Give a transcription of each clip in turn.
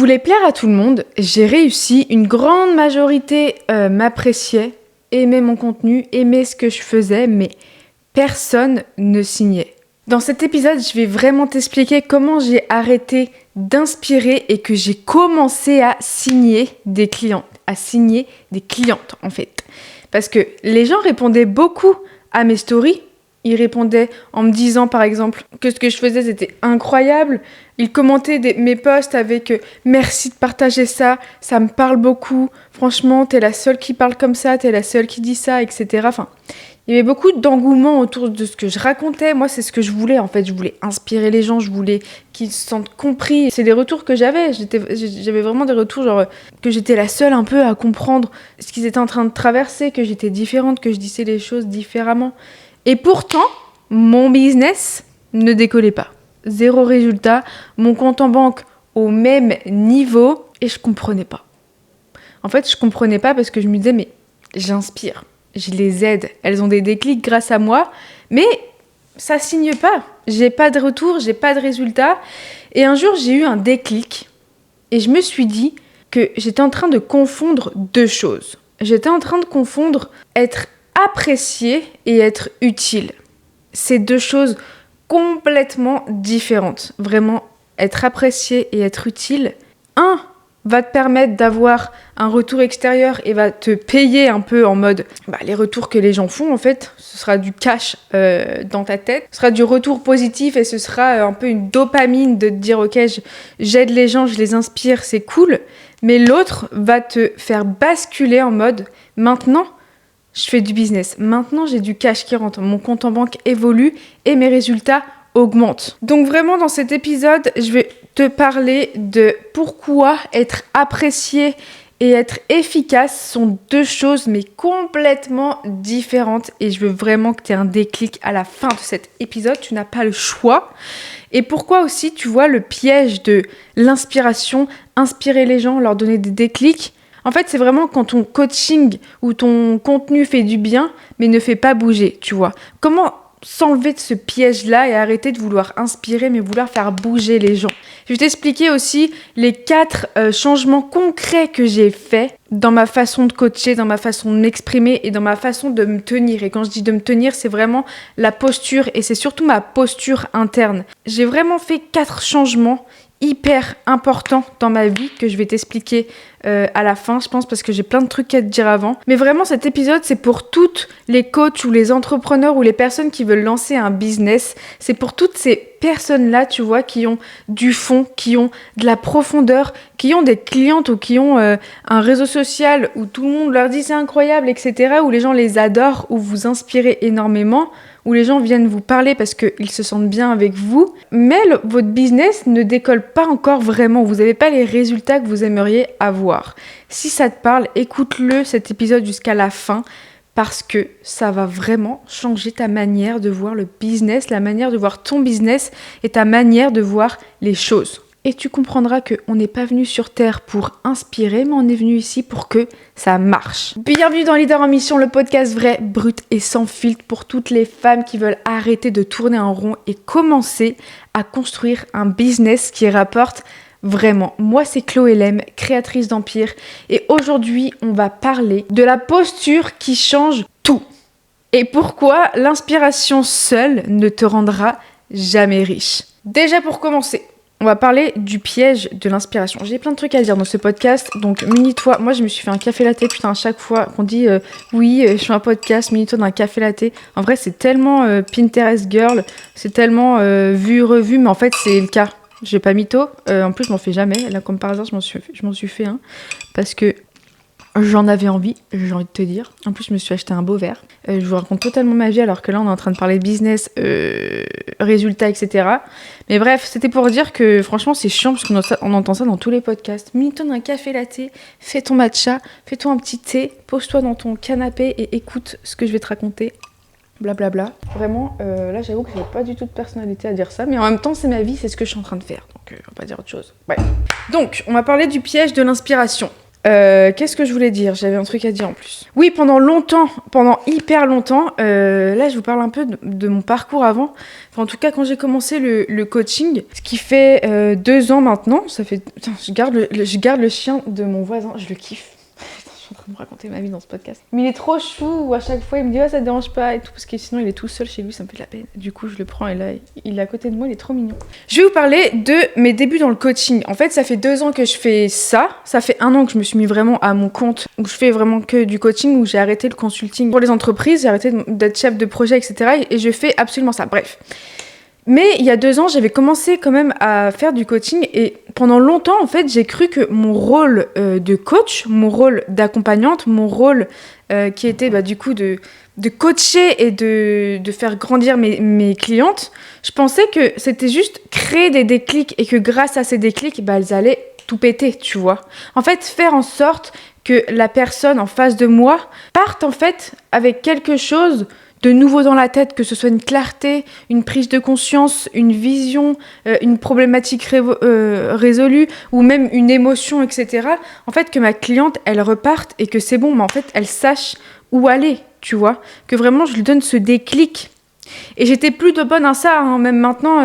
voulais plaire à tout le monde, j'ai réussi, une grande majorité m'appréciait, aimait mon contenu, aimait ce que je faisais, mais personne ne signait. Dans cet épisode, je vais vraiment t'expliquer comment j'ai arrêté d'inspirer et que j'ai commencé à signer des clientes en fait. Parce que les gens répondaient beaucoup à mes stories. Ils répondaient en me disant par exemple que ce que je faisais c'était incroyable. Ils commentaient mes posts avec merci de partager ça, ça me parle beaucoup. Franchement, t'es la seule qui parle comme ça, t'es la seule qui dit ça, etc. Enfin, il y avait beaucoup d'engouement autour de ce que je racontais. Moi, c'est ce que je voulais en fait. Je voulais inspirer les gens, je voulais qu'ils se sentent compris. C'est des retours que j'avais. J'avais vraiment des retours genre que j'étais la seule un peu à comprendre ce qu'ils étaient en train de traverser, que j'étais différente, que je disais les choses différemment. Et pourtant, mon business ne décollait pas. 0 résultat, mon compte en banque au même niveau et je comprenais pas. En fait, je comprenais pas parce que je me disais mais j'inspire, je les aide, elles ont des déclics grâce à moi, mais ça signe pas. J'ai pas de retour, j'ai pas de résultat. Et un jour, j'ai eu un déclic et je me suis dit que j'étais en train de confondre 2 choses. J'étais en train de confondre être apprécier et être utile. C'est 2 choses complètement différentes. Vraiment, être apprécié et être utile. Un va te permettre d'avoir un retour extérieur et va te payer un peu en mode les retours que les gens font en fait. Ce sera du cash dans ta tête. Ce sera du retour positif et ce sera un peu une dopamine de te dire ok, j'aide les gens, je les inspire, c'est cool. Mais l'autre va te faire basculer en mode maintenant, je fais du business. Maintenant, j'ai du cash qui rentre. Mon compte en banque évolue et mes résultats augmentent. Donc vraiment, dans cet épisode, je vais te parler de pourquoi être apprécié et être efficace sont 2 choses, mais complètement différentes. Et je veux vraiment que tu aies un déclic à la fin de cet épisode. Tu n'as pas le choix. Et pourquoi aussi, tu vois, le piège de l'inspiration, inspirer les gens, leur donner des déclics. En fait, c'est vraiment quand ton coaching ou ton contenu fait du bien, mais ne fait pas bouger, tu vois. Comment s'enlever de ce piège-là et arrêter de vouloir inspirer, mais vouloir faire bouger les gens. Je vais t'expliquer aussi les 4 changements concrets que j'ai faits dans ma façon de coacher, dans ma façon de m'exprimer et dans ma façon de me tenir. Et quand je dis de me tenir, c'est vraiment la posture et c'est surtout ma posture interne. J'ai vraiment fait 4 changements hyper important dans ma vie que je vais t'expliquer à la fin, je pense, parce que j'ai plein de trucs à te dire avant. Mais vraiment, cet épisode, c'est pour toutes les coachs ou les entrepreneurs ou les personnes qui veulent lancer un business. C'est pour toutes ces personnes-là, tu vois, qui ont du fond, qui ont de la profondeur, qui ont des clientes ou qui ont un réseau social où tout le monde leur dit c'est incroyable, etc., où les gens les adorent, où vous inspirez énormément, où les gens viennent vous parler parce qu'ils se sentent bien avec vous, mais votre business ne décolle pas encore vraiment. Vous n'avez pas les résultats que vous aimeriez avoir. Si ça te parle, écoute-le cet épisode jusqu'à la fin parce que ça va vraiment changer ta manière de voir le business, la manière de voir ton business et ta manière de voir les choses. Et tu comprendras qu'on n'est pas venu sur Terre pour inspirer, mais on est venu ici pour que ça marche. Bienvenue dans Leader en Mission, le podcast vrai, brut et sans filtre pour toutes les femmes qui veulent arrêter de tourner en rond et commencer à construire un business qui rapporte vraiment. Moi, c'est Chloé Lem, créatrice d'Empire. Et aujourd'hui, on va parler de la posture qui change tout. Et pourquoi l'inspiration seule ne te rendra jamais riche. Déjà pour commencer, on va parler du piège de l'inspiration. J'ai plein de trucs à dire dans ce podcast, donc munis-toi. Moi, je me suis fait un café latte, putain, à chaque fois qu'on dit oui, je fais un podcast, munis-toi d'un café latte. En vrai, c'est tellement Pinterest girl, c'est tellement vu, revu, mais en fait, c'est le cas. J'ai pas mytho. En plus, je m'en fais jamais. Là, comme par hasard, je m'en suis fait un. Parce que j'en avais envie, j'ai envie de te dire. En plus, je me suis acheté un beau verre. Je vous raconte totalement ma vie, alors que là, on est en train de parler business, résultats, etc. Mais bref, c'était pour dire que franchement, c'est chiant, parce qu'on entend ça dans tous les podcasts. Mets-toi un café latte, fais ton matcha, fais-toi un petit thé, pose-toi dans ton canapé et écoute ce que je vais te raconter. Blablabla. Vraiment, là, j'avoue que j'ai pas du tout de personnalité à dire ça, mais en même temps, c'est ma vie, c'est ce que je suis en train de faire. Donc, on va pas dire autre chose. Ouais. Donc, on va parler du piège de l'inspiration. Qu'est-ce que je voulais dire? J'avais un truc à dire en plus. Oui, pendant hyper longtemps, là je vous parle un peu de mon parcours avant. Enfin, en tout cas, quand j'ai commencé le coaching, ce qui fait 2 ans maintenant, ça fait... Putain, je garde le chien de mon voisin, je le kiffe. Je suis en train de me raconter ma vie dans ce podcast. Mais il est trop chou, à chaque fois il me dit ça te dérange pas et tout, parce que sinon il est tout seul chez lui, ça me fait de la peine. Du coup je le prends et là il est à côté de moi, il est trop mignon. Je vais vous parler de mes débuts dans le coaching. En fait ça fait 2 ans que je fais ça fait 1 an que je me suis mis vraiment à mon compte, où je fais vraiment que du coaching, où j'ai arrêté le consulting pour les entreprises, j'ai arrêté d'être chef de projet, etc. Et je fais absolument ça, bref. Mais il y a 2 ans, j'avais commencé quand même à faire du coaching et pendant longtemps, en fait, j'ai cru que mon rôle de coach, mon rôle d'accompagnante, mon rôle qui était du coup de coacher et de faire grandir mes clientes, je pensais que c'était juste créer des déclics et que grâce à ces déclics, elles allaient tout péter, tu vois. En fait, faire en sorte que la personne en face de moi parte en fait avec quelque chose de nouveau dans la tête, que ce soit une clarté, une prise de conscience, une vision, une problématique résolue ou même une émotion, etc. En fait, que ma cliente, elle reparte et que c'est bon, mais en fait, elle sache où aller, tu vois. Que vraiment, je lui donne ce déclic. Et j'étais plus de bonne à ça, hein, même maintenant...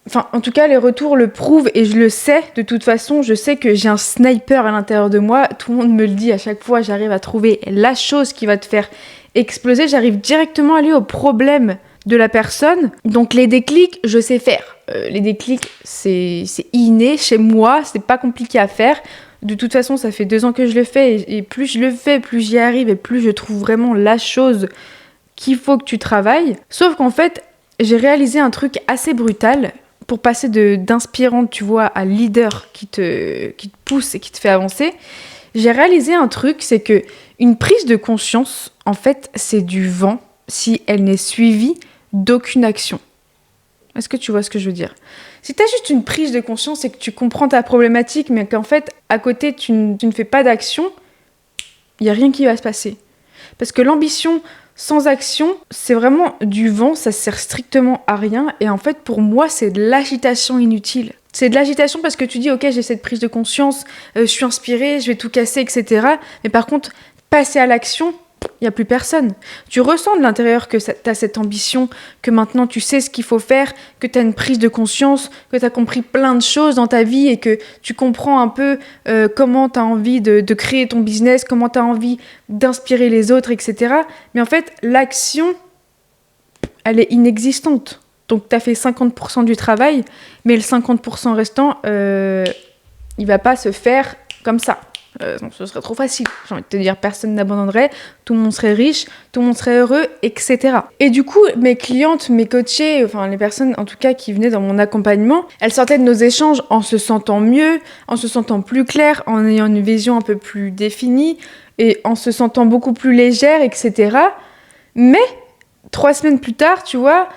Enfin, en tout cas, les retours le prouvent et je le sais. De toute façon, je sais que j'ai un sniper à l'intérieur de moi. Tout le monde me le dit à chaque fois. J'arrive à trouver la chose qui va te faire exploser. J'arrive directement à aller au problème de la personne. Donc, les déclics, je sais faire. Les déclics, c'est inné chez moi. C'est pas compliqué à faire. De toute façon, ça fait 2 ans que je le fais. Et plus je le fais, plus j'y arrive et plus je trouve vraiment la chose qu'il faut que tu travailles. Sauf qu'en fait, j'ai réalisé un truc assez brutal. Pour passer d'inspirante, tu vois, à leader qui te pousse et qui te fait avancer, j'ai réalisé un truc, c'est que une prise de conscience, en fait, c'est du vent si elle n'est suivie d'aucune action. Est-ce que tu vois ce que je veux dire? Si tu as juste une prise de conscience et que tu comprends ta problématique, mais qu'en fait, à côté, tu ne fais pas d'action, il n'y a rien qui va se passer. Parce que l'ambition... sans action, c'est vraiment du vent, ça sert strictement à rien. Et en fait, pour moi, c'est de l'agitation inutile. C'est de l'agitation parce que tu dis, ok, j'ai cette prise de conscience, je suis inspirée, je vais tout casser, etc. Mais par contre, passer à l'action, il n'y a plus personne. Tu ressens de l'intérieur que tu as cette ambition, que maintenant tu sais ce qu'il faut faire, que tu as une prise de conscience, que tu as compris plein de choses dans ta vie et que tu comprends un peu comment tu as envie de créer ton business, comment tu as envie d'inspirer les autres, etc. Mais en fait, l'action, elle est inexistante. Donc tu as fait 50% du travail, mais le 50% restant, il va pas se faire comme ça. Donc ce serait trop facile. J'ai envie de te dire, personne n'abandonnerait, tout le monde serait riche, tout le monde serait heureux, etc. Et du coup, mes clientes, mes coachées, enfin les personnes en tout cas qui venaient dans mon accompagnement, elles sortaient de nos échanges en se sentant mieux, en se sentant plus claires, en ayant une vision un peu plus définie et en se sentant beaucoup plus légère, etc. Mais 3 semaines plus tard, tu vois,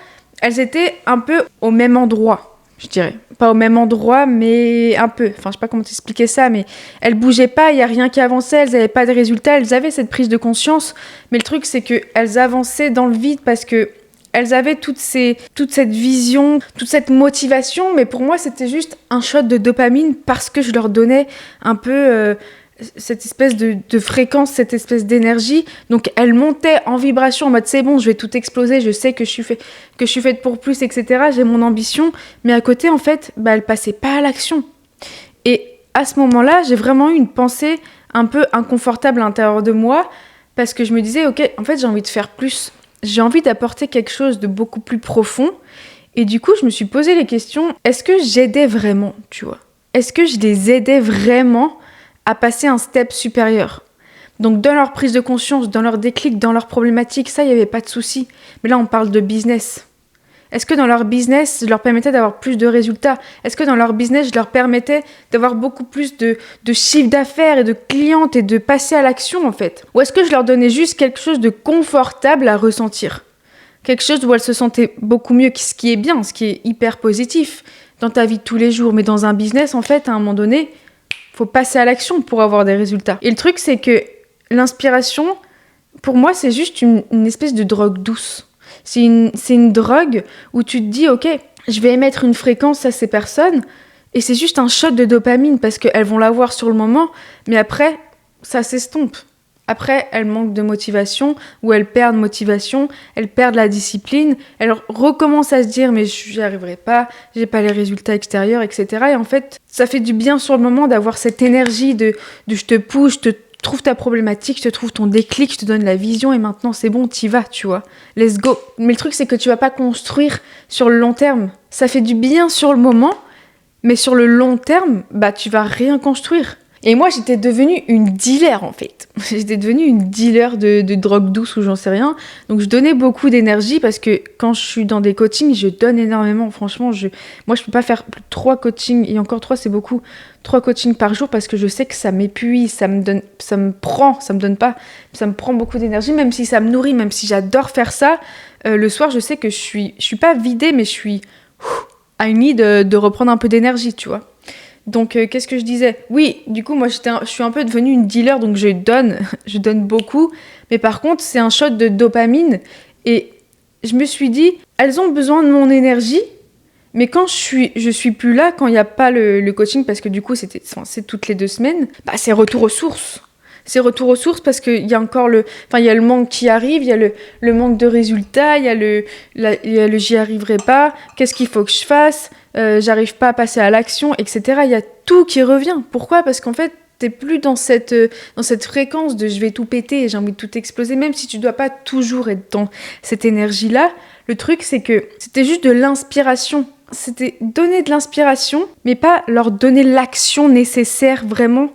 elles étaient un peu au même endroit. Je dirais. Pas au même endroit, mais un peu. Enfin, je sais pas comment t'expliquer ça, mais elles bougeaient pas, il y a rien qui avançait, elles avaient pas de résultats, elles avaient cette prise de conscience, mais le truc, c'est qu'elles avançaient dans le vide parce que elles avaient toute cette vision, toute cette motivation, mais pour moi, c'était juste un shot de dopamine parce que je leur donnais un peu... cette espèce de fréquence, cette espèce d'énergie. Donc elle montait en vibration en mode c'est bon, je vais tout exploser, je sais que je suis faite pour plus, etc. J'ai mon ambition, mais à côté en fait, elle passait pas à l'action. Et à ce moment-là, j'ai vraiment eu une pensée un peu inconfortable à l'intérieur de moi parce que je me disais ok, en fait j'ai envie de faire plus, j'ai envie d'apporter quelque chose de beaucoup plus profond. Et du coup, je me suis posé les questions, est-ce que j'aidais vraiment, tu vois? Est-ce que je les aidais vraiment à passer un step supérieur? Donc dans leur prise de conscience, dans leur déclic, dans leurs problématiques, ça, il n'y avait pas de souci. Mais là, on parle de business. Est-ce que dans leur business, je leur permettais d'avoir plus de résultats? Est-ce que dans leur business, je leur permettais d'avoir beaucoup plus de chiffre d'affaires et de clientes et de passer à l'action, en fait? Ou est-ce que je leur donnais juste quelque chose de confortable à ressentir? Quelque chose où elles se sentaient beaucoup mieux, ce qui est bien, ce qui est hyper positif dans ta vie de tous les jours. Mais dans un business, en fait, à un moment donné... faut passer à l'action pour avoir des résultats. Et le truc, c'est que l'inspiration, pour moi, c'est juste une espèce de drogue douce. C'est une drogue où tu te dis, ok, je vais émettre une fréquence à ces personnes Et c'est juste un shot de dopamine parce qu'elles vont l'avoir sur le moment, mais après, ça s'estompe. Après, elles manquent de motivation ou elles perdent motivation, elles perdent la discipline, elles recommencent à se dire mais j'y arriverai pas, j'ai pas les résultats extérieurs, etc. Et en fait, ça fait du bien sur le moment d'avoir cette énergie de je te pousse, je te trouve ta problématique, je te trouve ton déclic, je te donne la vision et maintenant c'est bon, t'y vas, tu vois. Let's go. Mais le truc c'est que tu vas pas construire sur le long terme. Ça fait du bien sur le moment, mais sur le long terme, bah tu vas rien construire. Et moi, j'étais devenue une dealer, en fait. J'étais devenue une dealer de drogue douce ou j'en sais rien. Donc, je donnais beaucoup d'énergie parce que quand je suis dans des coachings, je donne énormément. Franchement, moi, je peux pas faire plus de 3 coachings. Et encore 3, c'est beaucoup. 3 coachings par jour parce que je sais que ça m'épuise, ça me prend beaucoup d'énergie, même si ça me nourrit, même si j'adore faire ça. Le soir, je sais que je suis pas vidée, mais je suis I need de reprendre un peu d'énergie, tu vois. Donc, qu'est-ce que je disais ? Oui, du coup, moi, je suis un peu devenue une dealer, donc je donne beaucoup. Mais par contre, c'est un shot de dopamine. Et je me suis dit, elles ont besoin de mon énergie, mais quand je suis plus là, quand il n'y a pas le coaching, parce que du coup, c'est toutes les 2 semaines, bah, c'est retour aux sources. C'est retour aux sources parce qu'il y a encore il y a le manque qui arrive, il y a le manque de résultats, il y a le j'y arriverai pas, qu'est-ce qu'il faut que je fasse, j'arrive pas à passer à l'action, etc. Il y a tout qui revient. Pourquoi ? Parce qu'en fait, t'es plus dans cette fréquence de je vais tout péter et j'ai envie de tout exploser, même si tu dois pas toujours être dans cette énergie-là. Le truc, c'est que c'était juste de l'inspiration. C'était donner de l'inspiration, mais pas leur donner l'action nécessaire vraiment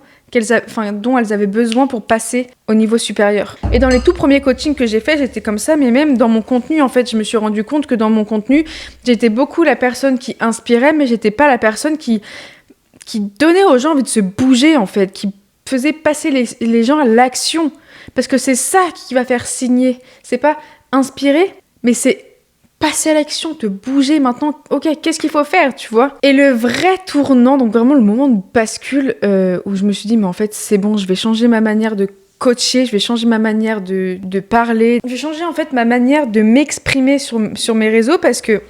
dont elles avaient besoin pour passer au niveau supérieur. Et dans les tout premiers coachings que j'ai fait, j'étais comme ça, mais même dans mon contenu, en fait, je me suis rendu compte que dans mon contenu, j'étais beaucoup la personne qui inspirait, mais j'étais pas la personne qui donnait aux gens envie de se bouger, en fait, qui faisait passer les gens à l'action. Parce que c'est ça qui va faire signer. C'est pas inspirer, mais c'est passer à l'action, te bouger maintenant. Ok, qu'est-ce qu'il faut faire, tu vois ? Et le vrai tournant, donc vraiment le moment de bascule où je me suis dit, mais en fait, c'est bon, je vais changer ma manière de coacher, je vais changer ma manière de parler. Je vais changer en fait ma manière de m'exprimer sur mes réseaux parce que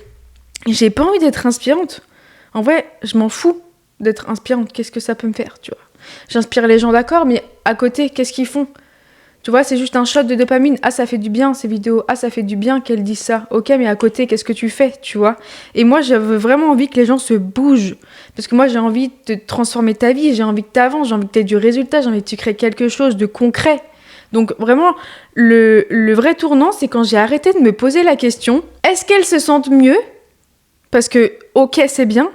j'ai pas envie d'être inspirante. En vrai, je m'en fous d'être inspirante. Qu'est-ce que ça peut me faire, tu vois ? J'inspire les gens, d'accord, mais à côté, qu'est-ce qu'ils font ? Tu vois, c'est juste un shot de dopamine. Ah, ça fait du bien, ces vidéos. Ah, ça fait du bien qu'elle dise ça. Ok, mais à côté, qu'est-ce que tu fais, tu vois ? Et moi, j'avais vraiment envie que les gens se bougent. Parce que moi, j'ai envie de transformer ta vie. J'ai envie que tu avances. J'ai envie que tu aies du résultat. J'ai envie que tu crées quelque chose de concret. Donc, vraiment, le vrai tournant, c'est quand j'ai arrêté de me poser la question, est-ce qu'elles se sentent mieux ? Parce que, ok, c'est bien.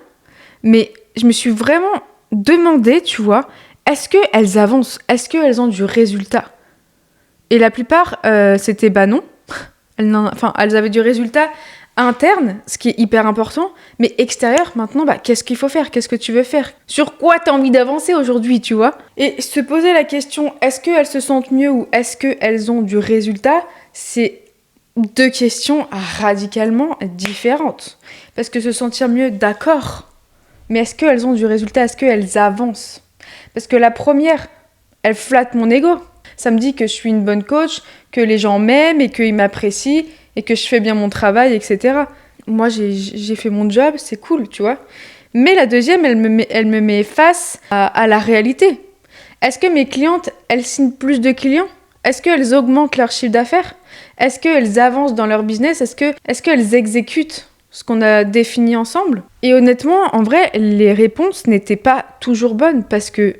Mais je me suis vraiment demandé, tu vois, est-ce qu'elles avancent ? Est-ce qu'elles ont du résultat ? Et la plupart, c'était non. Elles avaient du résultat interne, ce qui est hyper important, mais extérieur, maintenant, qu'est-ce qu'il faut faire ? Qu'est-ce que tu veux faire ? Sur quoi tu as envie d'avancer aujourd'hui, tu vois ? Et se poser la question, est-ce qu'elles se sentent mieux ou est-ce qu'elles ont du résultat ? C'est 2 questions radicalement différentes. Parce que se sentir mieux, d'accord, mais est-ce qu'elles ont du résultat ? Est-ce qu'elles avancent ? Parce que la première, elle flatte mon ego. Ça me dit que je suis une bonne coach, que les gens m'aiment et qu'ils m'apprécient et que je fais bien mon travail, etc. Moi, j'ai fait mon job, c'est cool, tu vois. Mais la deuxième, elle me met face à la réalité. Est-ce que mes clientes, elles signent plus de clients ? Est-ce qu'elles augmentent leur chiffre d'affaires ? Est-ce qu'elles avancent dans leur business ? Est-ce qu'elles exécutent ce qu'on a défini ensemble ? Et honnêtement, en vrai, les réponses n'étaient pas toujours bonnes parce que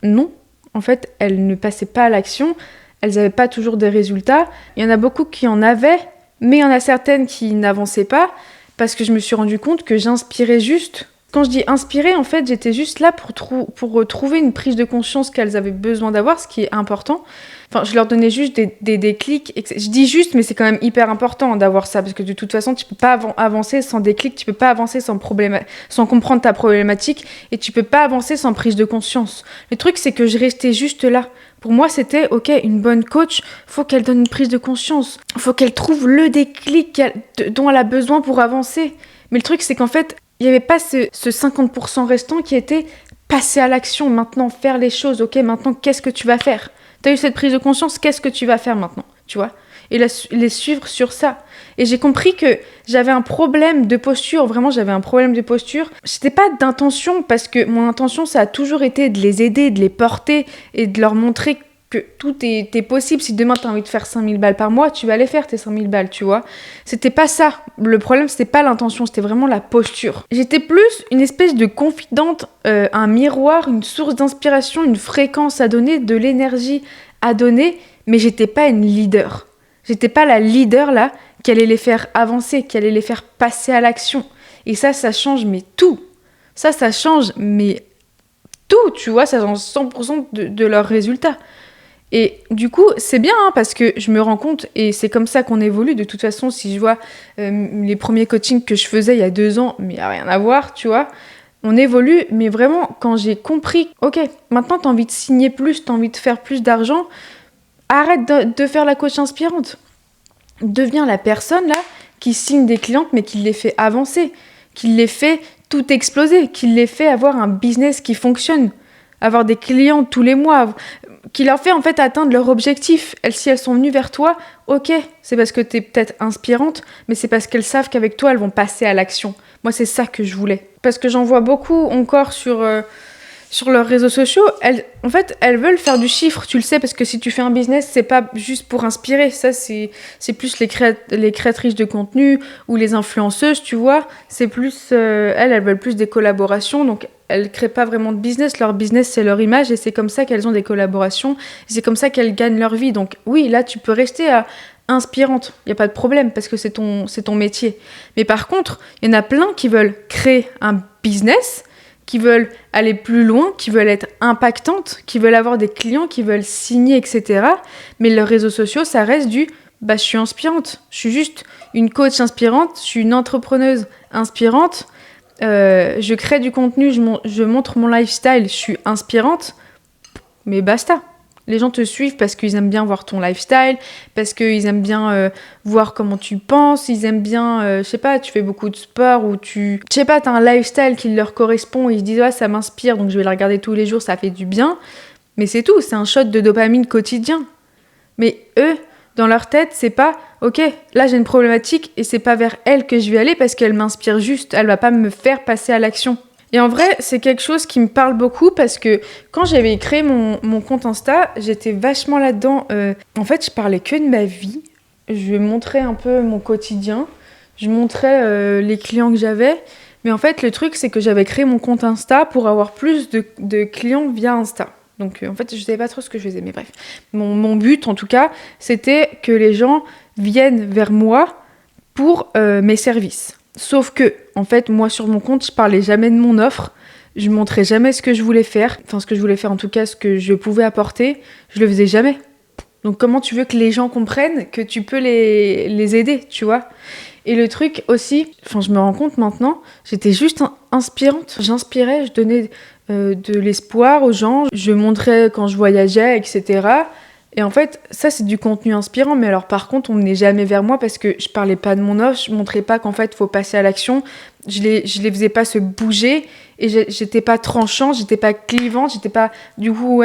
non. En fait, elles ne passaient pas à l'action, elles n'avaient pas toujours des résultats. Il y en a beaucoup qui en avaient, mais il y en a certaines qui n'avançaient pas parce que je me suis rendu compte que j'inspirais juste. Quand je dis inspirer, en fait, j'étais juste là pour trouver une prise de conscience qu'elles avaient besoin d'avoir, ce qui est important. Enfin, je leur donnais juste des déclics. Je dis juste, mais c'est quand même hyper important d'avoir ça, parce que de toute façon, tu peux pas avancer sans déclic, tu peux pas avancer sans comprendre ta problématique, et tu peux pas avancer sans prise de conscience. Le truc, c'est que je restais juste là. Pour moi, c'était, ok, une bonne coach, faut qu'elle donne une prise de conscience. Faut qu'elle trouve le déclic dont elle a besoin pour avancer. Mais le truc, c'est qu'en fait, il n'y avait pas ce 50% restant qui était passer à l'action, maintenant faire les choses. Ok, maintenant, qu'est-ce que tu vas faire ? T'as eu cette prise de conscience, qu'est-ce que tu vas faire maintenant ? Tu vois ? et les suivre sur ça. Et j'ai compris que j'avais un problème de posture, vraiment j'avais un problème de posture. C'était pas d'intention, parce que mon intention ça a toujours été de les aider, de les porter et de leur montrer que tout est possible. Si demain t'as envie de faire 5000 balles par mois, tu vas les faire tes 5000 balles, tu vois. C'était pas ça. Le problème, c'était pas l'intention, c'était vraiment la posture. J'étais plus une espèce de confidente, un miroir, une source d'inspiration, une fréquence à donner, de l'énergie à donner, mais j'étais pas une leader. J'étais pas la leader là qui allait les faire avancer, qui allait les faire passer à l'action. Et ça change mais tout. Ça change mais tout, tu vois, ça change 100% de leurs résultats. Et du coup, c'est bien parce que je me rends compte, et c'est comme ça qu'on évolue. De toute façon, si je vois les premiers coachings que je faisais il y a 2 ans, mais il n'y a rien à voir, tu vois, on évolue. Mais vraiment, quand j'ai compris, ok, maintenant tu as envie de signer plus, tu as envie de faire plus d'argent, arrête de faire la coach inspirante. Deviens la personne là qui signe des clientes, mais qui les fait avancer, qui les fait tout exploser, qui les fait avoir un business qui fonctionne, avoir des clients tous les mois, qui leur fait en fait atteindre leur objectif. Si elles sont venues vers toi, ok, c'est parce que t'es peut-être inspirante, mais c'est parce qu'elles savent qu'avec toi, elles vont passer à l'action. Moi, c'est ça que je voulais. Parce que j'en vois beaucoup encore sur leurs réseaux sociaux. Elles veulent faire du chiffre, tu le sais, parce que si tu fais un business, c'est pas juste pour inspirer. Ça, c'est plus les créatrices de contenu ou les influenceuses, tu vois. C'est plus... elles veulent plus des collaborations, donc elles créent pas vraiment de business. Leur business, c'est leur image, et c'est comme ça qu'elles ont des collaborations. Et c'est comme ça qu'elles gagnent leur vie. Donc oui, là, tu peux rester inspirante. Il n'y a pas de problème, parce que c'est ton métier. Mais par contre, il y en a plein qui veulent créer un business, qui veulent aller plus loin, qui veulent être impactantes, qui veulent avoir des clients, qui veulent signer, etc. Mais leurs réseaux sociaux, ça reste je suis inspirante. Je suis juste une coach inspirante, je suis une entrepreneuse inspirante. Je crée du contenu, je montre mon lifestyle, je suis inspirante, mais basta. Les gens te suivent parce qu'ils aiment bien voir ton lifestyle, parce qu'ils aiment bien voir comment tu penses, ils aiment bien, je sais pas, tu fais beaucoup de sport ou t'as un lifestyle qui leur correspond, ils se disent ça m'inspire, donc je vais la regarder tous les jours, ça fait du bien. Mais c'est tout, c'est un shot de dopamine quotidien. Mais eux, dans leur tête, c'est pas ok, là j'ai une problématique et c'est pas vers elle que je vais aller parce qu'elle m'inspire juste, elle va pas me faire passer à l'action. Et en vrai, c'est quelque chose qui me parle beaucoup parce que quand j'avais créé mon compte Insta, j'étais vachement là-dedans. En fait, je parlais que de ma vie. Je montrais un peu mon quotidien. Je montrais les clients que j'avais. Mais en fait, le truc, c'est que j'avais créé mon compte Insta pour avoir plus de clients via Insta. Donc, en fait, je ne savais pas trop ce que je faisais. Mais bref, mon but, en tout cas, c'était que les gens viennent vers moi pour mes services. Sauf que, en fait, moi, sur mon compte, je parlais jamais de mon offre. Je montrais jamais ce que je voulais faire. Enfin, ce que je voulais faire, en tout cas, ce que je pouvais apporter. Je le faisais jamais. Donc, comment tu veux que les gens comprennent que tu peux les aider, tu vois ? Et le truc aussi, je me rends compte maintenant, j'étais juste inspirante. J'inspirais, je donnais de l'espoir aux gens. Je montrais quand je voyageais, etc. Et en fait, ça, c'est du contenu inspirant. Mais alors, par contre, on venait jamais vers moi parce que je parlais pas de mon offre. Je montrais pas qu'en fait, il faut passer à l'action. Je les faisais pas se bouger. Et j'étais pas tranchante, j'étais pas clivante, j'étais pas, du coup,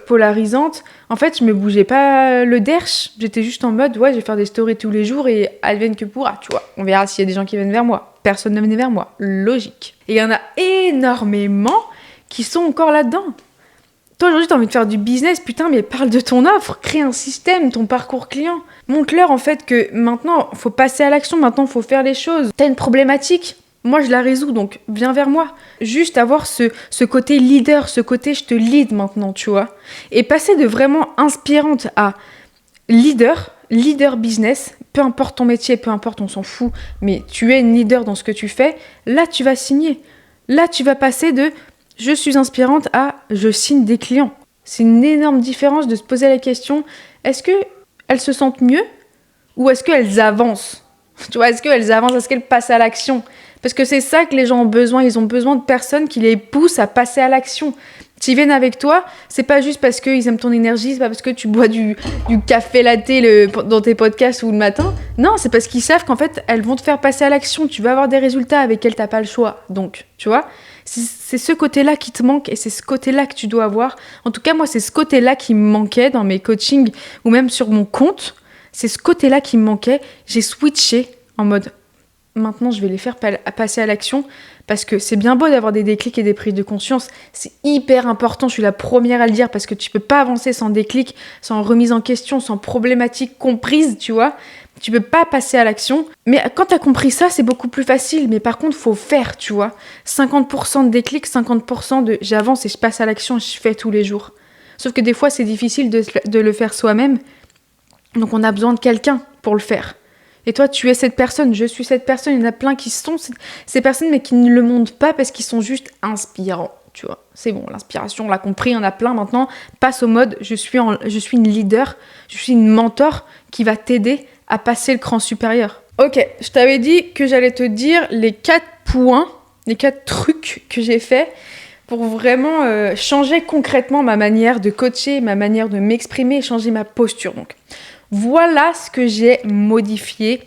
polarisante. En fait, je me bougeais pas le derche. J'étais juste en mode, je vais faire des stories tous les jours et advienne que pourra, tu vois. On verra s'il y a des gens qui viennent vers moi. Personne ne venait vers moi. Logique. Et il y en a énormément qui sont encore là-dedans. Toi, aujourd'hui, t'as envie de faire du business, putain, mais parle de ton offre, crée un système, ton parcours client. Montre-leur, en fait, que maintenant, faut passer à l'action, maintenant, faut faire les choses. T'as une problématique, moi, je la résous, donc viens vers moi. Juste avoir ce côté leader, ce côté je te lead maintenant, tu vois. Et passer de vraiment inspirante à leader business, peu importe ton métier, peu importe, on s'en fout, mais tu es une leader dans ce que tu fais, là, tu vas signer. Là, tu vas passer de je suis inspirante à je signe des clients. C'est une énorme différence de se poser la question, est-ce qu'elles se sentent mieux ou est-ce qu'elles avancent ? Tu vois, est-ce qu'elles avancent, est-ce qu'elles passent à l'action ? Parce que c'est ça que les gens ont besoin, ils ont besoin de personnes qui les poussent à passer à l'action. S'ils viennent avec toi, c'est pas juste parce qu'ils aiment ton énergie, c'est pas parce que tu bois du café latte dans tes podcasts ou le matin. Non, c'est parce qu'ils savent qu'en fait, elles vont te faire passer à l'action. Tu vas avoir des résultats avec elles, t'as pas le choix. Donc, tu vois, c'est ce côté-là qui te manque et c'est ce côté-là que tu dois avoir. En tout cas, moi, c'est ce côté-là qui me manquait dans mes coachings ou même sur mon compte. C'est ce côté-là qui me manquait. J'ai switché en mode, maintenant je vais les faire passer à l'action parce que c'est bien beau d'avoir des déclics et des prises de conscience. C'est hyper important, je suis la première à le dire parce que tu peux pas avancer sans déclic, sans remise en question, sans problématique comprise, tu vois. Tu peux pas passer à l'action. Mais quand t'as compris ça, c'est beaucoup plus facile. Mais par contre, faut faire, tu vois. 50% de déclic, 50% de j'avance et je passe à l'action et je fais tous les jours. Sauf que des fois, c'est difficile de le faire soi-même. Donc on a besoin de quelqu'un pour le faire. Et toi, tu es cette personne, je suis cette personne. Il y en a plein qui sont ces personnes, mais qui ne le montrent pas parce qu'ils sont juste inspirants. Tu vois, c'est bon, l'inspiration, on l'a compris, il y en a plein maintenant. Passe au mode, je suis une leader, je suis une mentor qui va t'aider à passer le cran supérieur. Ok, je t'avais dit que j'allais te dire les 4 points, les 4 trucs que j'ai fait pour vraiment changer concrètement ma manière de coacher, ma manière de m'exprimer, changer ma posture. Donc, voilà ce que j'ai modifié.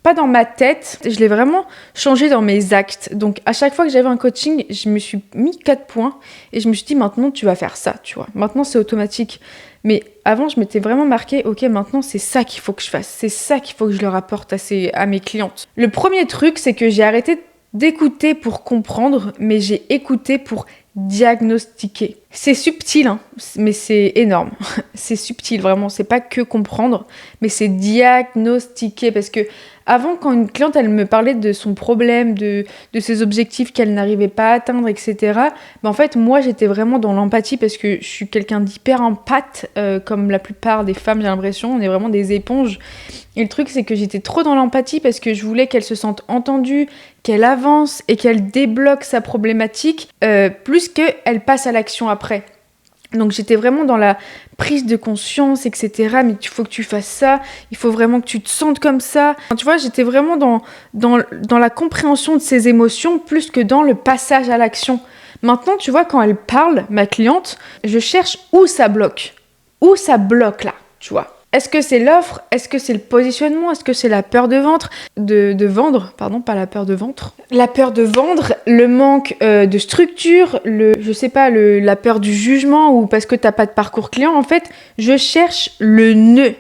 Pas dans ma tête, je l'ai vraiment changé dans mes actes. Donc, à chaque fois que j'avais un coaching, je me suis mis 4 points et je me suis dit, maintenant, tu vas faire ça, tu vois. Maintenant, c'est automatique. Mais avant, je m'étais vraiment marqué, ok, maintenant, c'est ça qu'il faut que je fasse. C'est ça qu'il faut que je leur apporte à mes clientes. Le premier truc, c'est que j'ai arrêté d'écouter pour comprendre, mais j'ai écouté pour diagnostiquer. C'est subtil, hein, mais c'est énorme. C'est subtil, vraiment. C'est pas que comprendre, mais c'est diagnostiquer. Parce que avant, quand une cliente, elle me parlait de son problème, de ses objectifs qu'elle n'arrivait pas à atteindre, etc., ben en fait, moi, j'étais vraiment dans l'empathie parce que je suis quelqu'un d'hyper empathe, comme la plupart des femmes, j'ai l'impression. On est vraiment des éponges. Et le truc, c'est que j'étais trop dans l'empathie parce que je voulais qu'elle se sente entendue, qu'elle avance et qu'elle débloque sa problématique, plus qu'elle passe à l'action après. Donc j'étais vraiment dans la prise de conscience, etc. Mais il faut que tu fasses ça, il faut vraiment que tu te sentes comme ça. Enfin, tu vois, j'étais vraiment dans la compréhension de ses émotions plus que dans le passage à l'action. Maintenant, tu vois, quand elle parle, ma cliente, je cherche où ça bloque. Où ça bloque là, tu vois. Est-ce que c'est l'offre? Est-ce que c'est le positionnement? Est-ce que c'est la peur de vendre? De vendre, pardon, pas la peur de ventre. La peur de vendre, le manque de structure, la peur du jugement ou parce que t'as pas de parcours client. En fait, je cherche le nœud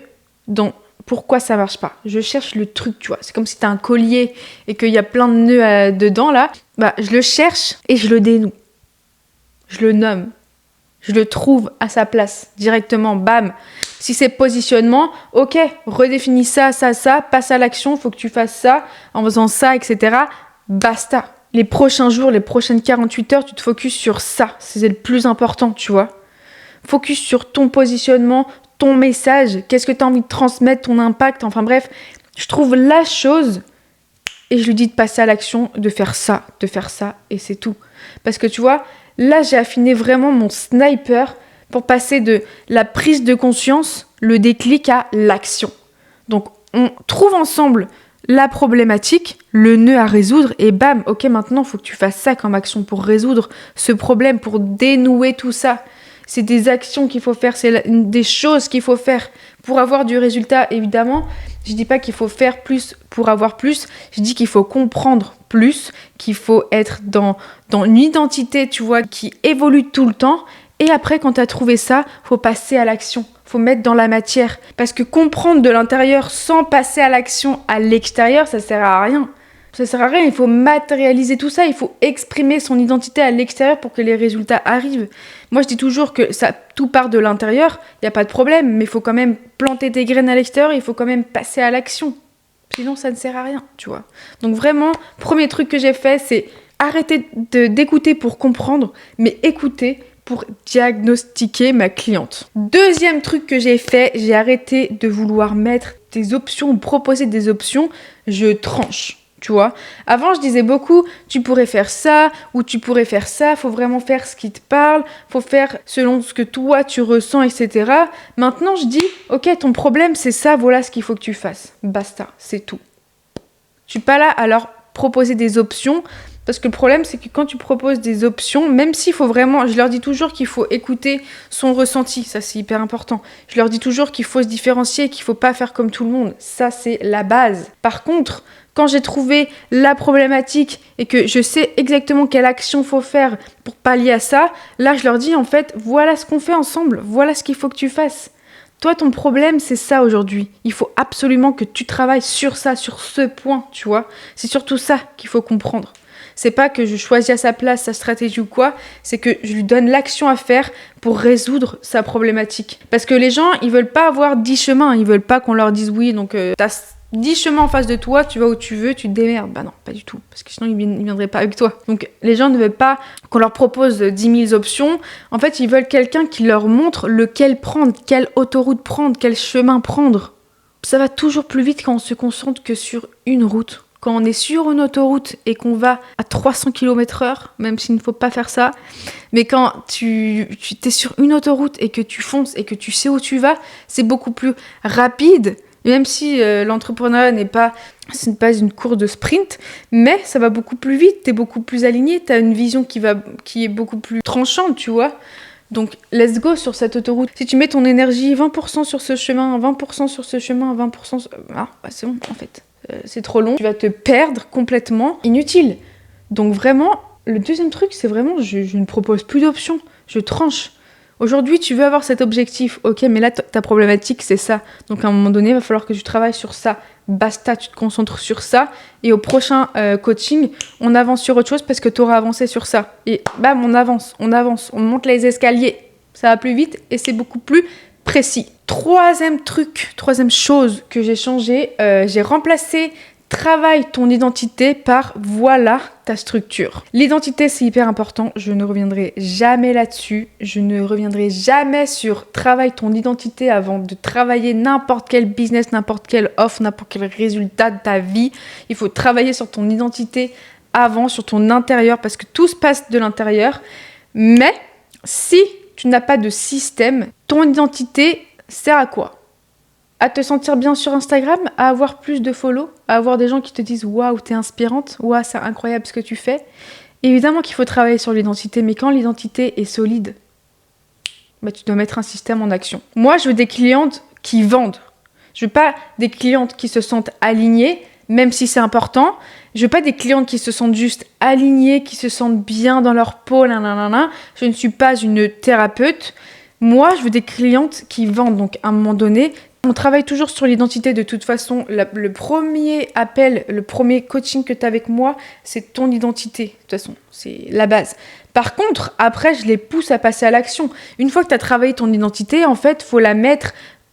dans pourquoi ça marche pas. Je cherche le truc, tu vois. C'est comme si t'as un collier et qu'il y a plein de nœuds dedans là. Bah, je le cherche et je le dénoue. Je le nomme. Je le trouve à sa place, directement, bam. Si c'est positionnement, ok, redéfinis ça, passe à l'action, faut que tu fasses ça, en faisant ça, etc. Basta. Les prochains jours, les prochaines 48 heures, tu te focuses sur ça. C'est le plus important, tu vois. Focus sur ton positionnement, ton message, qu'est-ce que tu as envie de transmettre, ton impact, enfin bref. Je trouve la chose et je lui dis de passer à l'action, de faire ça, et c'est tout. Parce que tu vois, là, j'ai affiné vraiment mon sniper pour passer de la prise de conscience, le déclic à l'action. Donc, on trouve ensemble la problématique, le nœud à résoudre, et bam, ok, maintenant, il faut que tu fasses ça comme action pour résoudre ce problème, pour dénouer tout ça. C'est des actions qu'il faut faire, c'est des choses qu'il faut faire pour avoir du résultat, évidemment. Je dis pas qu'il faut faire plus pour avoir plus, je dis qu'il faut comprendre plus, qu'il faut être dans une identité, tu vois, qui évolue tout le temps. Et après, quand tu as trouvé ça, faut passer à l'action, faut mettre dans la matière. Parce que comprendre de l'intérieur sans passer à l'action à l'extérieur, ça sert à rien. Ça sert à rien, il faut matérialiser tout ça, il faut exprimer son identité à l'extérieur pour que les résultats arrivent. Moi, je dis toujours que tout part de l'intérieur, il n'y a pas de problème, mais il faut quand même planter des graines à l'extérieur, il faut quand même passer à l'action. Sinon, ça ne sert à rien, tu vois. Donc vraiment, premier truc que j'ai fait, c'est arrêter d'écouter pour comprendre, mais écouter pour diagnostiquer ma cliente. Deuxième truc que j'ai fait, j'ai arrêté de vouloir mettre des options ou proposer des options, je tranche. Tu vois, avant je disais beaucoup, tu pourrais faire ça ou tu pourrais faire ça, faut vraiment faire ce qui te parle, faut faire selon ce que toi tu ressens, etc. Maintenant je dis, ok, ton problème c'est ça, voilà ce qu'il faut que tu fasses. Basta, c'est tout. Je suis pas là à leur proposer des options, parce que le problème c'est que quand tu proposes des options, même s'il faut vraiment, je leur dis toujours qu'il faut écouter son ressenti, ça c'est hyper important. Je leur dis toujours qu'il faut se différencier, qu'il faut pas faire comme tout le monde, ça c'est la base. Par contre, quand j'ai trouvé la problématique et que je sais exactement quelle action faut faire pour pallier à ça, là je leur dis en fait, voilà ce qu'on fait ensemble, voilà ce qu'il faut que tu fasses. Toi, ton problème, c'est ça aujourd'hui. Il faut absolument que tu travailles sur ça, sur ce point, tu vois. C'est surtout ça qu'il faut comprendre. C'est pas que je choisis à sa place sa stratégie ou quoi, c'est que je lui donne l'action à faire pour résoudre sa problématique. Parce que les gens, ils veulent pas avoir 10 chemins, ils veulent pas qu'on leur dise oui, donc t'as 10 chemins en face de toi, tu vas où tu veux, tu te démerdes. Bah non, pas du tout, parce que sinon ils viendraient pas avec toi. Donc les gens ne veulent pas qu'on leur propose 10 000 options, en fait ils veulent quelqu'un qui leur montre lequel prendre, quelle autoroute prendre, quel chemin prendre. Ça va toujours plus vite quand on se concentre que sur une route. Quand on est sur une autoroute et qu'on va à 300 km/h, même s'il ne faut pas faire ça, mais quand tu es sur une autoroute et que tu fonces et que tu sais où tu vas, c'est beaucoup plus rapide. Même si l'entrepreneuriat ce n'est pas une course de sprint, mais ça va beaucoup plus vite, t'es beaucoup plus aligné, t'as une vision qui est beaucoup plus tranchante, tu vois. Donc, let's go sur cette autoroute. Si tu mets ton énergie 20% sur ce chemin, 20% sur ce chemin, 20%... c'est bon, en fait. C'est trop long. Tu vas te perdre complètement. Inutile. Donc, vraiment, le deuxième truc, c'est vraiment, je ne propose plus d'options. Je tranche. Aujourd'hui, tu veux avoir cet objectif. Ok, mais là, ta problématique, c'est ça. Donc, à un moment donné, il va falloir que tu travailles sur ça. Basta, tu te concentres sur ça. Et au prochain coaching, on avance sur autre chose parce que tu auras avancé sur ça. Et bam, on avance, on monte les escaliers. Ça va plus vite et c'est beaucoup plus précis. Troisième chose que j'ai changé, j'ai remplacé travaille ton identité par voilà ta structure. L'identité, c'est hyper important. Je ne reviendrai jamais là-dessus. Je ne reviendrai jamais sur travaille ton identité avant de travailler n'importe quel business, n'importe quelle offre, n'importe quel résultat de ta vie. Il faut travailler sur ton identité avant, sur ton intérieur, parce que tout se passe de l'intérieur. Mais si tu n'as pas de système, ton identité sert à quoi ? À te sentir bien sur Instagram, à avoir plus de follow, à avoir des gens qui te disent « Waouh, t'es inspirante, waouh, c'est incroyable ce que tu fais ». Évidemment qu'il faut travailler sur l'identité, mais quand l'identité est solide, bah, tu dois mettre un système en action. Moi, je veux des clientes qui vendent. Je veux pas des clientes qui se sentent alignées, même si c'est important. Je veux pas des clientes qui se sentent juste alignées, qui se sentent bien dans leur peau, nanana. Je ne suis pas une thérapeute. Moi, je veux des clientes qui vendent. Donc, à un moment donné, on travaille toujours sur l'identité. De toute façon, le premier appel, le premier coaching que tu as avec moi, c'est ton identité. De toute façon, c'est la base. Par contre, après, je les pousse à passer à l'action. Une fois que tu as travaillé ton identité, en fait, il faut la mettre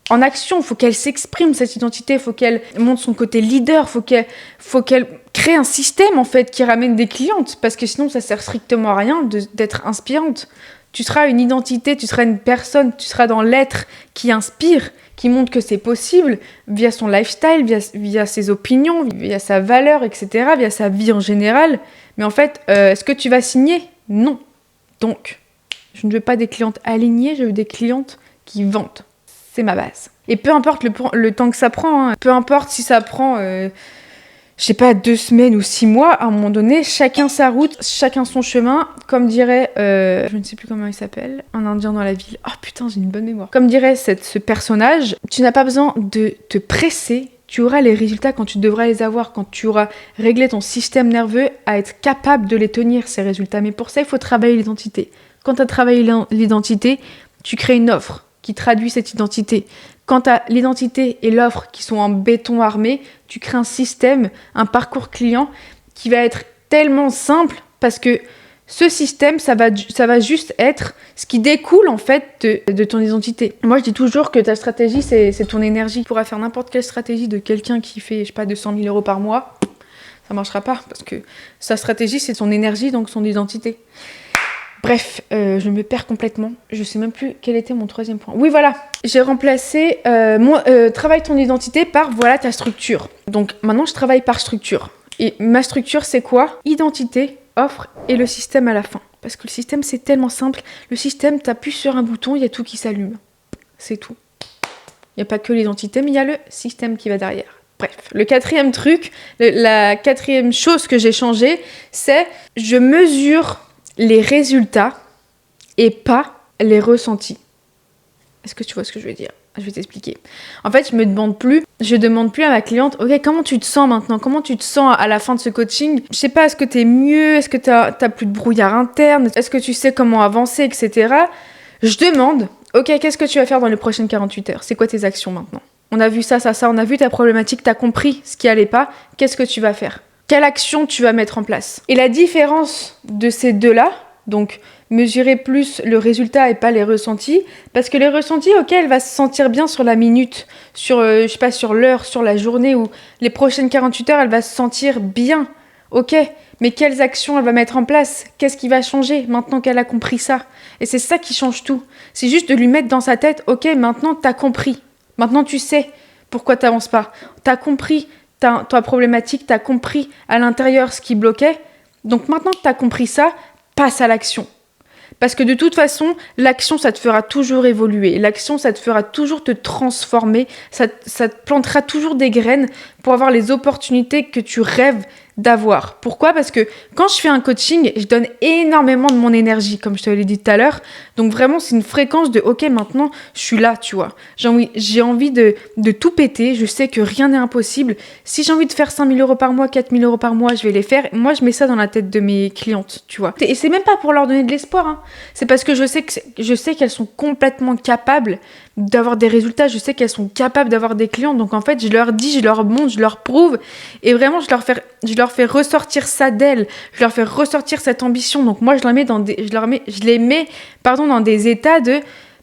en action. Il faut qu'elle s'exprime, cette identité. Il faut qu'elle montre son côté leader. Il faut qu'elle crée un système, en fait, qui ramène des clientes. Parce que sinon, ça sert strictement à rien d'être inspirante. Tu seras une identité, tu seras une personne, tu seras dans l'être qui inspire, qui montre que c'est possible via son lifestyle, via ses opinions, via sa valeur, etc., via sa vie en général. Mais en fait, est-ce que tu vas signer ? Non. Donc, je ne veux pas des clientes alignées, je veux des clientes qui vendent. C'est ma base. Et peu importe le temps que ça prend, hein, peu importe si ça prend... je sais pas, 2 semaines ou 6 mois, à un moment donné, chacun sa route, chacun son chemin. Comme dirait, je ne sais plus comment il s'appelle, un Indien dans la ville. Oh putain, j'ai une bonne mémoire. Comme dirait ce personnage, tu n'as pas besoin de te presser. Tu auras les résultats quand tu devras les avoir, quand tu auras réglé ton système nerveux à être capable de les tenir, ces résultats. Mais pour ça, il faut travailler l'identité. Quand tu as travaillé l'identité, tu crées une offre qui traduit cette identité. Quand tu as l'identité et l'offre qui sont en béton armé, tu crées un système, un parcours client qui va être tellement simple parce que ce système, ça va juste être ce qui découle en fait de ton identité. Moi, je dis toujours que ta stratégie, c'est ton énergie. Tu pourras faire n'importe quelle stratégie de quelqu'un qui fait, je sais pas, 200 000 € par mois. Ça marchera pas parce que sa stratégie, c'est son énergie, donc son identité. Bref, je me perds complètement. Je sais même plus quel était mon 3e point. Oui, voilà. J'ai remplacé travaille ton identité par voilà ta structure. Donc maintenant, je travaille par structure. Et ma structure, c'est quoi ? Identité, offre et le système à la fin. Parce que le système, c'est tellement simple. Le système, t'appuies sur un bouton, il y a tout qui s'allume. C'est tout. Il n'y a pas que l'identité, mais il y a le système qui va derrière. Bref, le 4e truc, la 4e chose que j'ai changée, c'est je mesure les résultats et pas les ressentis. Est-ce que tu vois ce que je veux dire ? Je vais t'expliquer. En fait, je demande plus à ma cliente, ok, comment tu te sens maintenant ? Comment tu te sens à la fin de ce coaching ? Je sais pas, est-ce que t'es mieux ? Est-ce que t'as plus de brouillard interne ? Est-ce que tu sais comment avancer, etc. Je demande Ok, qu'est-ce que tu vas faire dans les prochaines 48 heures? C'est quoi tes actions maintenant? On a vu ça, on a vu ta problématique, t'as compris ce qui allait pas. Qu'est-ce que tu vas faire? Quelle action tu vas mettre en place? Et la différence de ces deux-là, donc mesurer plus le résultat et pas les ressentis, parce que les ressentis, ok, elle va se sentir bien sur la minute, sur, je sais pas, sur l'heure, sur la journée, ou les prochaines 48 heures, elle va se sentir bien, ok, mais quelles actions elle va mettre en place? Qu'est-ce qui va changer maintenant qu'elle a compris ça? Et c'est ça qui change tout. C'est juste de lui mettre dans sa tête, ok, maintenant t'as compris. Maintenant tu sais pourquoi t'avances pas. T'as compris ta problématique, t'as compris à l'intérieur ce qui bloquait. Donc maintenant que t'as compris ça, passe à l'action. Parce que de toute façon, l'action, ça te fera toujours évoluer. L'action, ça te fera toujours te transformer. Ça te plantera toujours des graines pour avoir les opportunités que tu rêves d'avoir. Pourquoi? Parce que quand je fais un coaching, je donne énormément de mon énergie, comme je te l'ai dit tout à l'heure. Donc vraiment, c'est une fréquence de « Ok, maintenant, je suis là, tu vois. J'ai envie de tout péter. Je sais que rien n'est impossible. Si j'ai envie de faire 5 000 € par mois, 4 000 € par mois, je vais les faire. » Moi, je mets ça dans la tête de mes clientes, tu vois. Et c'est même pas pour leur donner de l'espoir, hein. C'est parce que je sais qu'elles sont complètement capables d'avoir des résultats. Je sais qu'elles sont capables d'avoir des clients. Donc en fait, je leur dis, je leur montre, je leur prouve. Et vraiment, je leur fais ressortir ça d'elles. Je leur fais ressortir cette ambition. Donc moi, je les mets dans des états de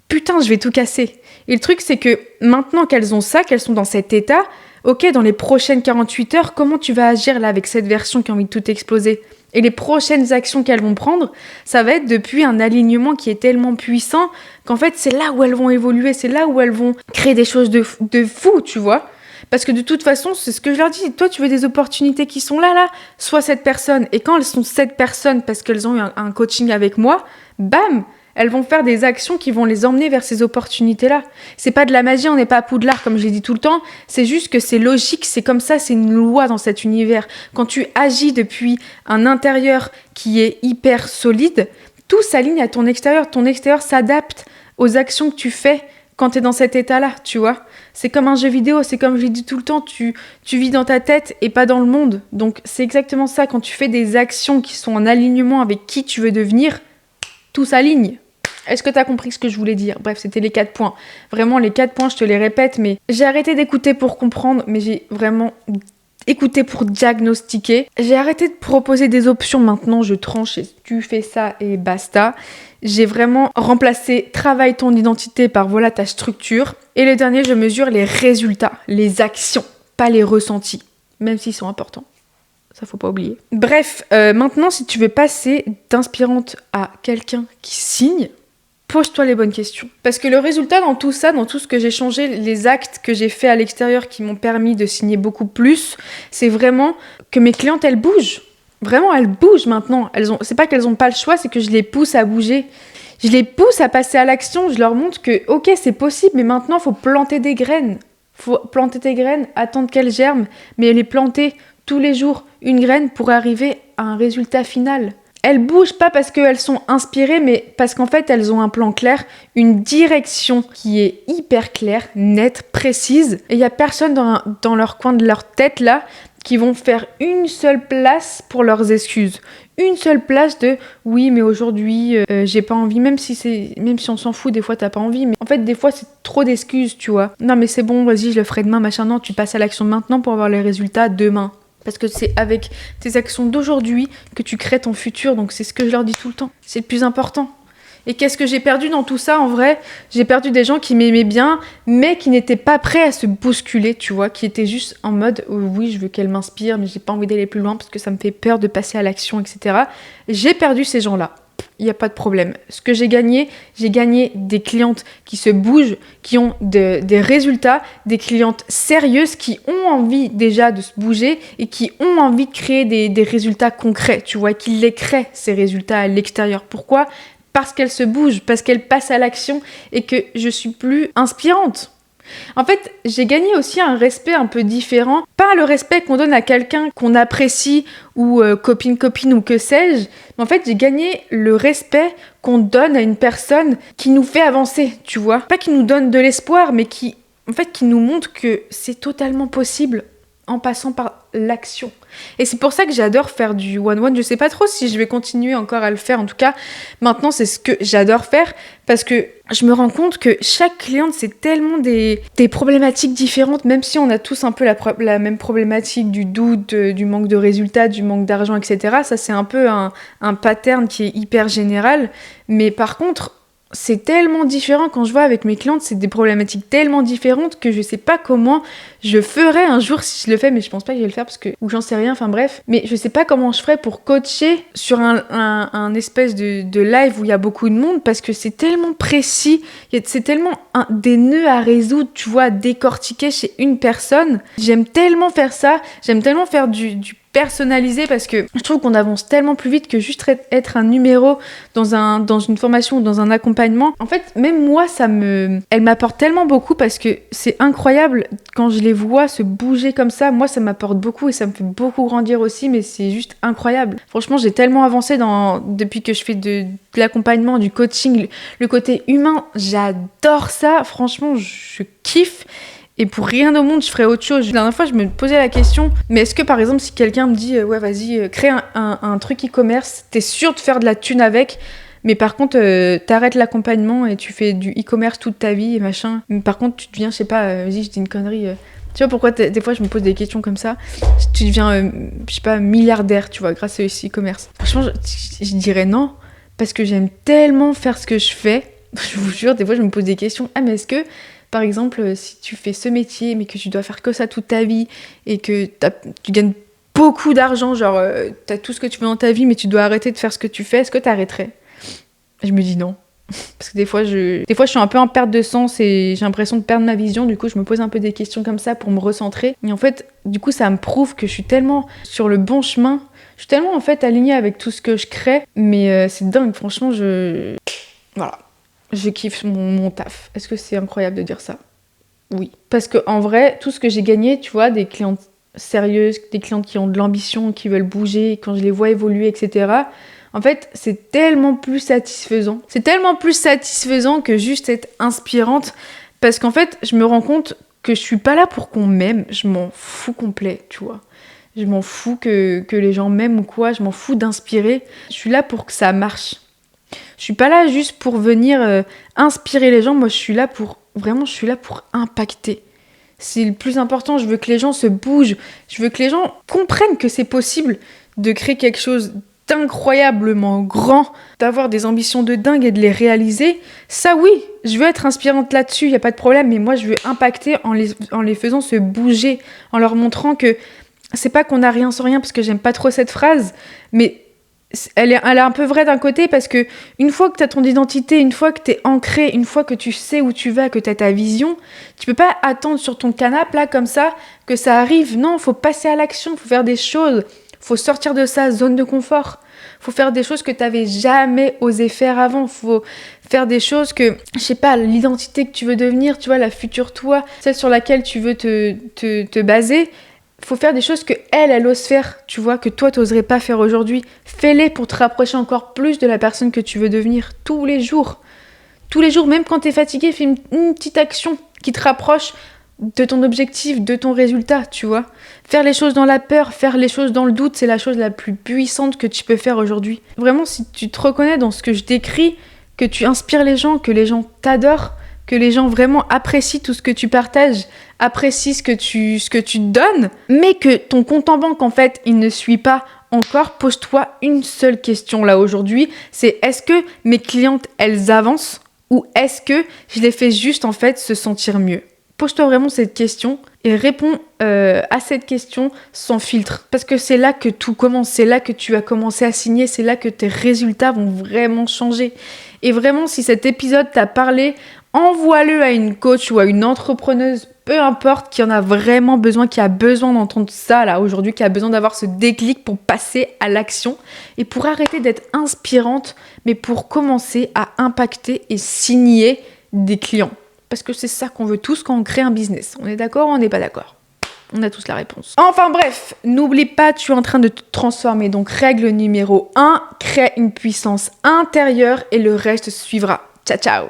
putain, je vais tout casser. Et le truc, c'est que maintenant qu'elles ont ça, qu'elles sont dans cet état, ok, dans les prochaines 48 heures, comment tu vas agir là avec cette version qui a envie de tout exploser? Et les prochaines actions qu'elles vont prendre, ça va être depuis un alignement qui est tellement puissant qu'en fait, c'est là où elles vont évoluer, c'est là où elles vont créer des choses de fou, tu vois. Parce que de toute façon, c'est ce que je leur dis, toi, tu veux des opportunités qui sont là, sois cette personne. Et quand elles sont cette personne parce qu'elles ont eu un coaching avec moi, bam, elles vont faire des actions qui vont les emmener vers ces opportunités-là. C'est pas de la magie, on n'est pas à Poudlard, comme je l'ai dit tout le temps. C'est juste que c'est logique, c'est comme ça, c'est une loi dans cet univers. Quand tu agis depuis un intérieur qui est hyper solide, tout s'aligne à ton extérieur. Ton extérieur s'adapte aux actions que tu fais quand tu es dans cet état-là, tu vois. C'est comme un jeu vidéo, c'est comme je l'ai dit tout le temps, tu vis dans ta tête et pas dans le monde. Donc c'est exactement ça, quand tu fais des actions qui sont en alignement avec qui tu veux devenir, tout s'aligne. Est-ce que tu as compris ce que je voulais dire? Bref, c'était les 4 points. Vraiment, les 4 points, je te les répète, mais j'ai arrêté d'écouter pour comprendre, mais j'ai vraiment écouté pour diagnostiquer. J'ai arrêté de proposer des options, maintenant je tranche et tu fais ça et basta. J'ai vraiment remplacé travaille ton identité par voilà ta structure. Et le dernier, je mesure les résultats, les actions, pas les ressentis, même s'ils sont importants. Ça, faut pas oublier. Bref, maintenant, si tu veux passer d'inspirante à quelqu'un qui signe, pose-toi les bonnes questions. Parce que le résultat dans tout ça, dans tout ce que j'ai changé, les actes que j'ai faits à l'extérieur qui m'ont permis de signer beaucoup plus, c'est vraiment que mes clientes, elles bougent. Vraiment, elles bougent maintenant. C'est pas qu'elles ont pas le choix, c'est que je les pousse à bouger. Je les pousse à passer à l'action. Je leur montre que, ok, c'est possible, mais maintenant, il faut planter des graines. Faut planter tes graines, attendre qu'elles germent, mais les planter tous les jours, une graine pour arriver à un résultat final. Elles bougent pas parce qu'elles sont inspirées, mais parce qu'en fait, elles ont un plan clair, une direction qui est hyper claire, nette, précise. Et il y a personne dans leur coin de leur tête, là, qui vont faire une seule place pour leurs excuses. Une seule place de « oui, mais aujourd'hui, j'ai pas envie », même si on s'en fout, des fois, t'as pas envie. Mais en fait, des fois, c'est trop d'excuses, tu vois. « Non, mais c'est bon, vas-y, je le ferai demain, machin. » Non, tu passes à l'action maintenant pour avoir les résultats demain. Parce que c'est avec tes actions d'aujourd'hui que tu crées ton futur. Donc c'est ce que je leur dis tout le temps. C'est le plus important. Et qu'est-ce que j'ai perdu dans tout ça, en vrai? J'ai perdu des gens qui m'aimaient bien, mais qui n'étaient pas prêts à se bousculer, tu vois, qui étaient juste en mode « oui, je veux qu'elle m'inspire, mais j'ai pas envie d'aller plus loin parce que ça me fait peur de passer à l'action, etc. » J'ai perdu ces gens-là. Il n'y a pas de problème. Ce que j'ai gagné des clientes qui se bougent, qui ont des résultats, des clientes sérieuses qui ont envie déjà de se bouger et qui ont envie de créer des résultats concrets, tu vois, qui les créent, ces résultats à l'extérieur. Pourquoi? Parce qu'elles se bougent, parce qu'elles passent à l'action et que je suis plus inspirante. En fait, j'ai gagné aussi un respect un peu différent. Pas le respect qu'on donne à quelqu'un qu'on apprécie ou copine ou que sais-je. Mais en fait, j'ai gagné le respect qu'on donne à une personne qui nous fait avancer, tu vois. Pas qui nous donne de l'espoir, mais qui nous montre que c'est totalement possible. en passant par l'action. Et c'est pour ça que j'adore faire du one-one. Je sais pas trop si je vais continuer encore à le faire. En tout cas, maintenant, c'est ce que j'adore faire parce que je me rends compte que chaque cliente, c'est tellement des problématiques différentes, même si on a tous un peu la même problématique du doute, du manque de résultats, du manque d'argent, etc. Ça, c'est un peu un pattern qui est hyper général. Mais par contre, c'est tellement différent quand je vois avec mes clientes, c'est des problématiques tellement différentes que je sais pas comment je ferais un jour si je le fais, mais je pense pas que je vais le faire parce que, ou j'en sais rien, enfin bref, mais je sais pas comment je ferais pour coacher sur un espèce de live où il y a beaucoup de monde parce que c'est tellement précis, c'est tellement des nœuds à résoudre, tu vois, à décortiquer chez une personne. J'aime tellement faire ça, j'aime tellement faire du personnalisé parce que je trouve qu'on avance tellement plus vite que juste être un numéro dans une formation ou dans un accompagnement. En fait, même moi, elle m'apporte tellement beaucoup parce que c'est incroyable quand je les vois se bouger comme ça. Moi, ça m'apporte beaucoup et ça me fait beaucoup grandir aussi, mais c'est juste incroyable. Franchement, j'ai tellement avancé depuis que je fais de l'accompagnement, du coaching, le côté humain, j'adore ça. Franchement, je kiffe. Et pour rien au monde, je ferais autre chose. La dernière fois, je me posais la question, mais est-ce que par exemple, si quelqu'un me dit ouais, vas-y, crée un truc e-commerce, t'es sûr de faire de la thune avec, mais par contre, t'arrêtes l'accompagnement et tu fais du e-commerce toute ta vie et machin. Mais par contre, tu deviens, je sais pas, vas-y, je dis une connerie. Tu vois pourquoi des fois, je me pose des questions comme ça. Tu deviens, je sais pas, milliardaire, tu vois, grâce au e-commerce. Franchement, je dirais non, parce que j'aime tellement faire ce que je fais. Je vous jure, des fois, je me pose des questions. Ah, mais est-ce que par exemple, si tu fais ce métier, mais que tu dois faire que ça toute ta vie, et que tu gagnes beaucoup d'argent, genre t'as tout ce que tu veux dans ta vie, mais tu dois arrêter de faire ce que tu fais, est-ce que t'arrêterais ? Je me dis non. Parce que des fois, je suis un peu en perte de sens et j'ai l'impression de perdre ma vision. Du coup, je me pose un peu des questions comme ça pour me recentrer. Et en fait, du coup, ça me prouve que je suis tellement sur le bon chemin. Je suis tellement en fait alignée avec tout ce que je crée. Mais c'est dingue, franchement, voilà. Je kiffe mon taf. Est-ce que c'est incroyable de dire ça ? Oui. Parce qu'en vrai, tout ce que j'ai gagné, tu vois, des clientes sérieuses, des clientes qui ont de l'ambition, qui veulent bouger, quand je les vois évoluer, etc., en fait, c'est tellement plus satisfaisant. C'est tellement plus satisfaisant que juste être inspirante. Parce qu'en fait, je me rends compte que je suis pas là pour qu'on m'aime. Je m'en fous complet, tu vois. Je m'en fous que les gens m'aiment ou quoi. Je m'en fous d'inspirer. Je suis là pour que ça marche. Je suis pas là juste pour venir inspirer les gens. Moi, je suis là pour impacter. C'est le plus important. Je veux que les gens se bougent. Je veux que les gens comprennent que c'est possible de créer quelque chose d'incroyablement grand, d'avoir des ambitions de dingue et de les réaliser. Ça, oui, je veux être inspirante là-dessus, il n'y a pas de problème. Mais moi, je veux impacter en les faisant se bouger, en leur montrant que c'est pas qu'on n'a rien sans rien, parce que j'aime pas trop cette phrase, mais elle est un peu vraie d'un côté, parce que une fois que tu as ton identité, une fois que tu es ancré, une fois que tu sais où tu vas, que tu as ta vision, tu peux pas attendre sur ton canapé là comme ça que ça arrive. Non, faut passer à l'action, faut faire des choses, faut sortir de sa zone de confort, faut faire des choses que tu n'avais jamais osé faire avant, faut faire des choses que, je sais pas, l'identité que tu veux devenir, tu vois, la future toi, celle sur laquelle tu veux te baser. Faut faire des choses que elle ose faire, tu vois, que toi t'oserais pas faire aujourd'hui. Fais-les pour te rapprocher encore plus de la personne que tu veux devenir tous les jours. Tous les jours, même quand t'es fatigué, fais une petite action qui te rapproche de ton objectif, de ton résultat, tu vois. Faire les choses dans la peur, faire les choses dans le doute, c'est la chose la plus puissante que tu peux faire aujourd'hui. Vraiment, si tu te reconnais dans ce que je décris, que tu inspires les gens, que les gens t'adorent, que les gens vraiment apprécient tout ce que tu partages, apprécient ce que tu donnes, mais que ton compte en banque, en fait, il ne suit pas encore, pose-toi une seule question là aujourd'hui, c'est est-ce que mes clientes, elles avancent, ou est-ce que je les fais juste, en fait, se sentir mieux ? Pose-toi vraiment cette question et réponds à cette question sans filtre. Parce que c'est là que tout commence, c'est là que tu vas commencer à signer, c'est là que tes résultats vont vraiment changer. Et vraiment, si cet épisode t'a parlé, envoie-le à une coach ou à une entrepreneuse, peu importe, qui en a vraiment besoin, qui a besoin d'entendre ça là aujourd'hui, qui a besoin d'avoir ce déclic pour passer à l'action et pour arrêter d'être inspirante, mais pour commencer à impacter et signer des clients. Parce que c'est ça qu'on veut tous quand on crée un business. On est d'accord ou on n'est pas d'accord ? On a tous la réponse. Enfin bref, n'oublie pas, tu es en train de te transformer. Donc règle numéro 1, crée une puissance intérieure et le reste suivra. Ciao ciao.